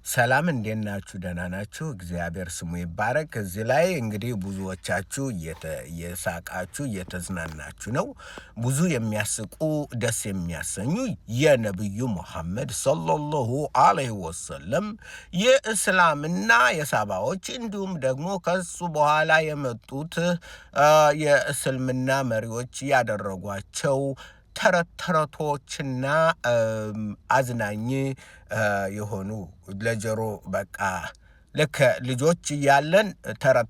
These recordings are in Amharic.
ሰላም እንዴት ናችሁ? ደህና ናችሁ? እግዚአብሔር ስሙ ይባረክ። እዚህ ላይ እንግዲህ ብዙዎቻችሁ እየሳቃችሁ እየተዝናናችሁ ነው። ብዙ የሚያስቁ ደስ የሚያሰኙ የነብዩ መሐመድ ሰለላሁ ዐለይሂ ወሰለም የእስላምና የሳባዎች እንዲሁም ደግሞ ከሱ በኋላ የመጡት የእስልምና መሪዎች ያደረጓቸው ተረቶችና አዝናኝ የሆኑ ለጆሮ በቃ ልክ ልጆች እያለን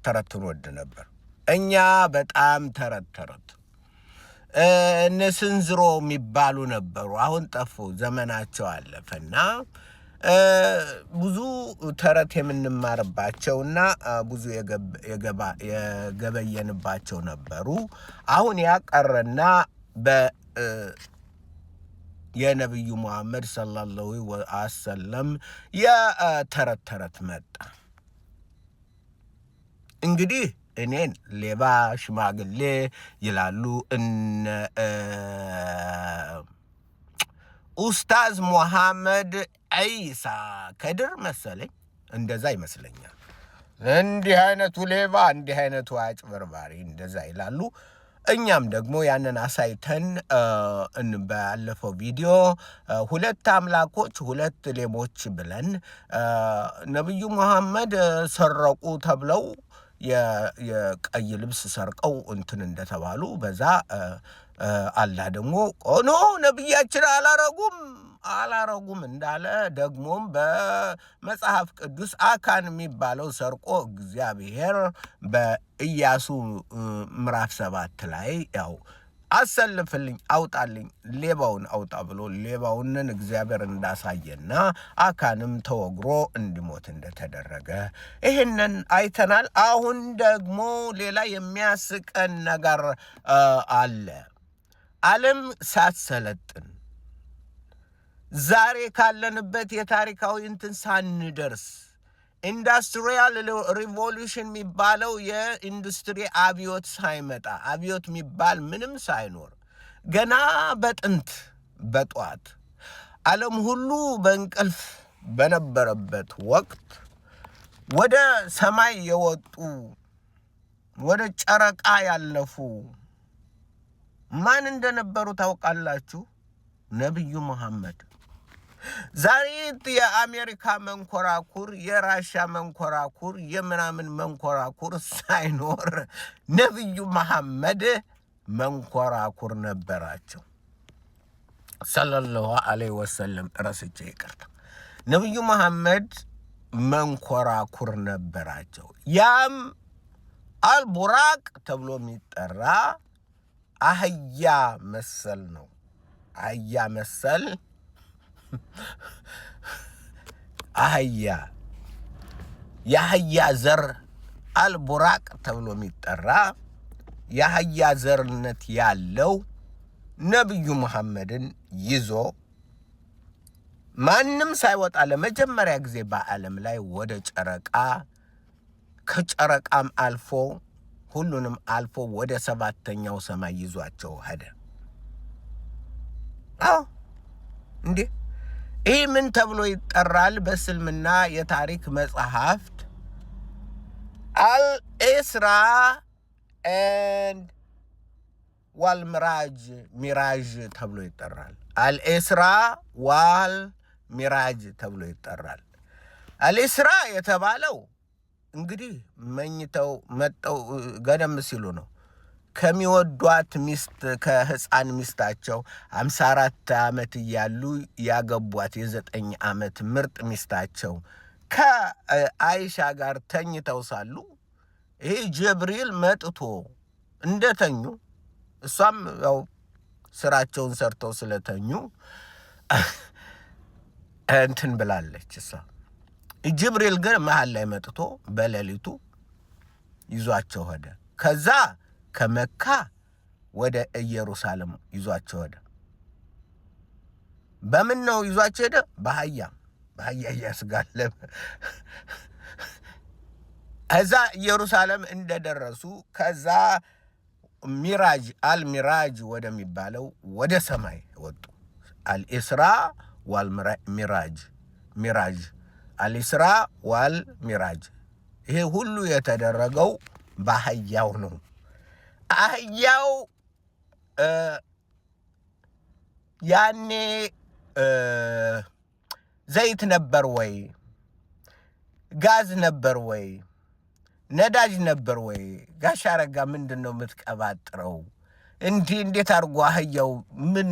ተረት እንወድ ነበር። እኛ በጣም ተረት እነ ስንዝሮ የሚባሉ ነበሩ። አሁን ጠፉ፣ ዘመናቸው አለፈና ብዙ ተረት የምንማርባቸውና ብዙ የገበየንባቸው ነበሩ። አሁን ያቀረና የነብዩ መሐመድ ሰለላሁ ዐለይሂ ወሰለም የተረት መጣ። እንግዲህ እኔን ሌባ ሽማግሌ ይላሉ ኡስታዝ መሐመድ ዒሳ ከድር መሰለኝ፣ እንደዛ ይመስለኛል። እንዲህ አይነቱ ሌባ፣ እንዲህ አይነቱ አጭበርባሪ እንደዛ ይላሉ። እኛም ደግሞ ያንን አሳይተን ባለፈው ቪዲዮ ሁለት አምላኮች ሁለት ሌቦች ብለን ነብዩ መሐመድ ሰረቁ ተብለው የቀይ ልብስ ሰርቀው እንደተባሉ በዛ አላህ ደግሞ ቆኖ ነብያችን አላረጉም እንዳለ ደግሞም በመጽሐፍ ቅዱስ አካን የሚባለው ሰርቆ እግዚአብሔር በኢያሱ ምዕራፍ 7 ላይ ያው አሰልፍልኝ አውጣልኝ ሌባውን አውጣ ብሎ ሌባውንን እግዚአብሔር እንዳሳየና አካንም ተወግሮ እንዲሞት እንደተደረገ ይህንን አይተናል። አሁን ደግሞ ሌላ የሚያስቀን ነገር አለ። ዓለም ሳትሰለጥን ዛሬ ካለንበት የታሪካዊ ሳንደርስ ኢንዱስትሪያል ሪቮሉሽን የሚባለው የኢንዱስትሪ አብዮት ሳይመጣ አብዮት የሚባል ምንም ሳይኖር ገና በጥንት በጧት ዓለም ሁሉ በእንቅልፍ በነበረበት ወቅት ወደ ሰማይ የወጡ ወደ ጨረቃ ያለፉ ማን እንደነበሩ ታውቃላችሁ? ነብዩ መሐመድ። ዛሬ የአሜሪካ መንኮራኩር፣ የራሻ መንኮራኩር፣ የምናምን መንኮራኩር ሳይኖር ነብዩ መሐመድ መንኮራኩር ነበራቸው ሰለላሁ ዐለይሂ ወሰለም። ረስቼ ይቅርታ። ነብዩ መሐመድ መንኮራኩር ነበራቸው። ያም አልቡራቅ ተብሎ የሚጠራ አህያ መሰል ነው። አህያ መሰል አህያ የአህያ ዘር አልቡራቅ ተብሎ የሚጠራ የአህያ ዘርነት ያለው ነብዩ መሐመድን ይዞ ማንም ሳይወጣ ለመጀመሪያ ጊዜ በዓለም ላይ ወደ ጨረቃ ከጨረቃም አልፎ ሁሉንም አልፎ ወደ 7ኛው ሰማይ ይዟቸው ሄደ። እንዴ ይህ ምን ተብሎ ይጠራል? በእስልምና የታሪክ መጽሐፍት አልኢስራ ኤንድ ዋልሚራጅ ሚራጅ ተብሎ ይጠራል። አልኢስራ ዋል ሚራጅ ተብሎ ይጠራል። አልኢስራ የተባለው እንግዲህ መኝተው መጠው ገደም ሲሉ ነው ከሚወዷት ሚስት ከህፃን ሚስታቸው 54 ዓመት እያሉ ያገቧት የ9 ዓመት ምርጥ ሚስታቸው ከአይሻ ጋር ተኝተው ሳሉ ይሄ ጅብሪል መጥቶ እንደተኙ እሷም ያው ስራቸውን ሰርተው ስለተኙ ብላለች እሷ። ጅብሪል ግን መሃል ላይ መጥቶ በሌሊቱ ይዟቸው ሄደ። ከዛ ከመካ ወደ ኢየሩሳሌም ይዟቸው ሄደ። በምን ነው ይዟቸው ሄደ? በአህያ ያስጋለበ። እዛ ኢየሩሳሌም እንደደረሱ ከዛ አልሚራጅ ወደሚባለው ወደ ሰማይ ወጡ። አልኢስራ ዋልሚራጅ ሚራጅ አልኢስራ ወልሚዕራጅ ይሄ ሁሉ የተደረገው በአህያው ነው። አህያው ያኔ ዘይት ነበር ወይ? ጋዝ ነበር ወይ? ነዳጅ ነበር ወይ? ጋሽ አረጋ ምንድነው የምትቀባጥረው? እንዴት አድርጎ አህያው ምን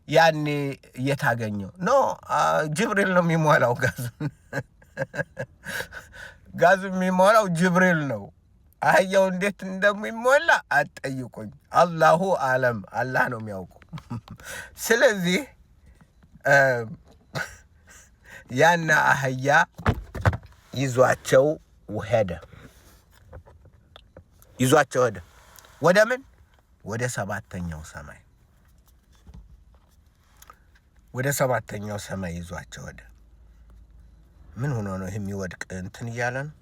ያኔ የታገኘው ኖ ጅብሪል ነው የሚሞላው ጋዙ የሚሞላው ጅብሪል ነው። አህያው እንዴት እንደሚሞላ አትጠይቁኝ። አላሁ አለም፣ አላህ ነው የሚያውቀው። ስለዚህ ያና አህያ ይዟቸው ሄደ። ወደ ምን? ወደ ሰባተኛው ሰማይ። ይዟቸው ሄደ። ምን ሆኖ ነው የሚወድቅ እንትን እያለ ነው?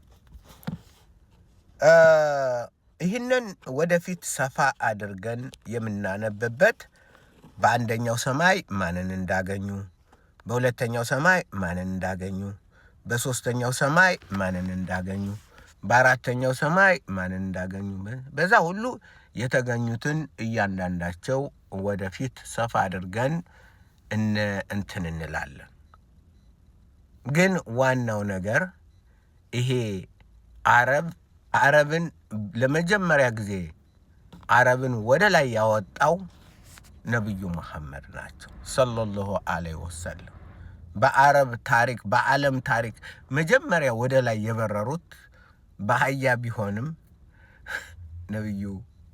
ይህንን ወደፊት ሰፋ አድርገን የምናነብበት በአንደኛው ሰማይ ማንን እንዳገኙ፣ በሁለተኛው ሰማይ ማንን እንዳገኙ፣ በሶስተኛው ሰማይ ማንን እንዳገኙ፣ በአራተኛው ሰማይ ማንን እንዳገኙ፣ በዛ ሁሉ የተገኙትን እያንዳንዳቸው ወደፊት ሰፋ አድርገን እንትን እንላለን። ግን ዋናው ነገር ይሄ አረብን ለመጀመሪያ ጊዜ አረብን ወደ ላይ ያወጣው ነብዩ መሐመድ ናቸው ሰለላሁ ዐለይሂ ወሰለም። በአረብ ታሪክ፣ በዓለም ታሪክ መጀመሪያ ወደ ላይ የበረሩት በአህያ ቢሆንም ነብዩ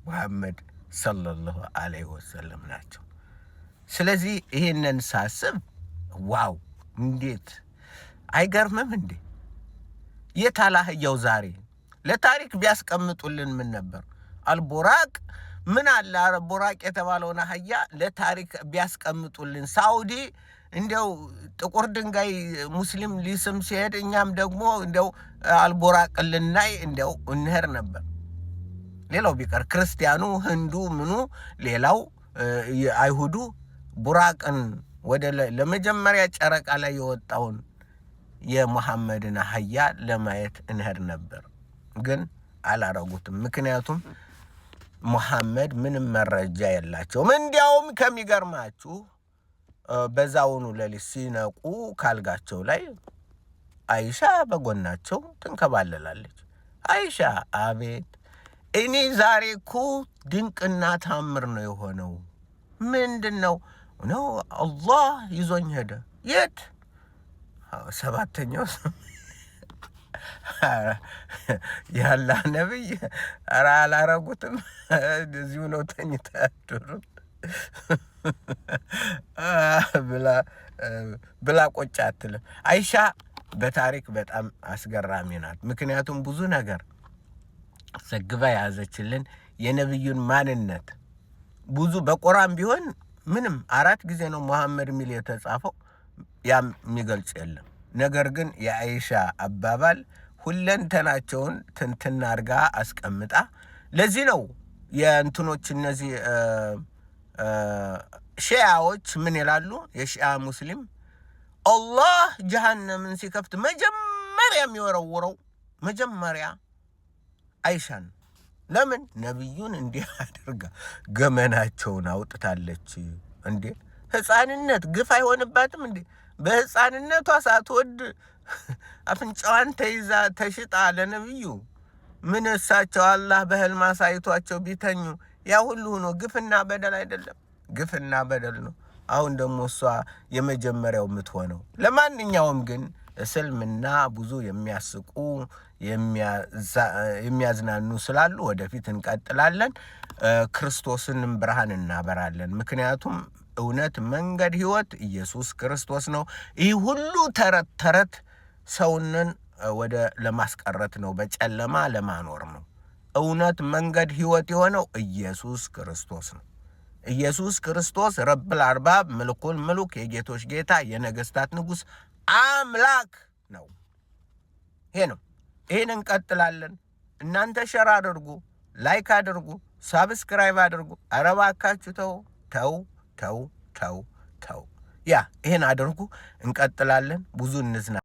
መሐመድ ሰለላሁ ዐለይሂ ወሰለም ናቸው። ስለዚህ ይሄንን ሳስብ ዋው እንዴት አይገርምም እንዴ? የታለ አህያው ዛሬ? ለታሪክ ቢያስቀምጡልን ምን ነበር? አልቦራቅ ምን አለ? አልቦራቅ የተባለውን አህያ ለታሪክ ቢያስቀምጡልን። ሳውዲ እንደው ጥቁር ድንጋይ ሙስሊም ሊስም ሲሄድ እኛም ደግሞ እንደው አልቦራቅ ልናይ እንደው እንሄድ ነበር። ሌላው ቢቀር ክርስቲያኑ፣ ህንዱ፣ ምኑ ሌላው አይሁዱ ቡራቅን ወደ ለመጀመሪያ ጨረቃ ላይ የወጣውን የሙሐመድን አህያ ለማየት እንሄድ ነበር። ግን አላረጉትም። ምክንያቱም ሙሐመድ ምንም መረጃ የላቸውም። እንዲያውም ከሚገርማችሁ በዛውኑ ሌሊት ሲነቁ ካልጋቸው ላይ አይሻ በጎናቸው ትንከባለላለች። አይሻ አቤት እኔ ዛሬ እኮ ድንቅና ታምር ነው የሆነው። ምንድን ነው? አላህ ይዞኝ ሄደ። የት? ሰባተኛው ያላ ነብይ ኧረ አላረጉትም። እዚሁ ነው ተኝታ ያደሩት ብላ ቆጭ አትልም። አይሻ በታሪክ በጣም አስገራሚ ናት። ምክንያቱም ብዙ ነገር ዘግባ ያዘችልን የነብዩን ማንነት። ብዙ በቁርአን ቢሆን ምንም 4 ጊዜ ነው መሐመድ ሚል የተጻፈው፣ ያም የሚገልጽ የለም። ነገር ግን የአይሻ አባባል ሁለንተናቸውን ትንትና አርጋ አስቀምጣ። ለዚህ ነው የእንትኖች እነዚህ ሺዓዎች ምን ይላሉ? የሺዓ ሙስሊም አላህ ጀሃነምን ሲከፍት መጀመሪያ የሚወረውረው መጀመሪያ አይሻን። ለምን? ነብዩን እንዲህ አድርጋ ገመናቸውን አውጥታለች። እንዴ ህፃንነት ግፍ አይሆንባትም እንዴ? በህፃንነቷ ሳትወድ አፍንጫዋን ተይዛ ተሽጣ ለነብዩ ምን እሳቸው አላህ በህልም አሳይቷቸው ቢተኙ ያ ሁሉ ሆኖ ግፍና በደል አይደለም? ግፍና በደል ነው። አሁን ደግሞ እሷ የመጀመሪያው የምትሆነው። ለማንኛውም ግን እስልምና ብዙ የሚያስቁ የሚያዝናኑ ስላሉ ወደፊት እንቀጥላለን። ክርስቶስንም ብርሃን እናበራለን። ምክንያቱም እውነት፣ መንገድ፣ ህይወት ኢየሱስ ክርስቶስ ነው። ይህ ሁሉ ተረት ሰውንን ወደ ለማስቀረት ነው፣ በጨለማ ለማኖር ነው። እውነት፣ መንገድ፣ ህይወት የሆነው ኢየሱስ ክርስቶስ ነው። ኢየሱስ ክርስቶስ ረብል አርባብ ምልኩል ምሉክ የጌቶች ጌታ የነገስታት ንጉስ አምላክ ነው። ይሄ ነው። ይሄን እንቀጥላለን። እናንተ ሸር አድርጉ፣ ላይክ አድርጉ፣ ሳብስክራይብ አድርጉ። ኧረ እባካችሁ ተው። ያ ይሄን አድርጉ። እንቀጥላለን። ብዙ እንዝና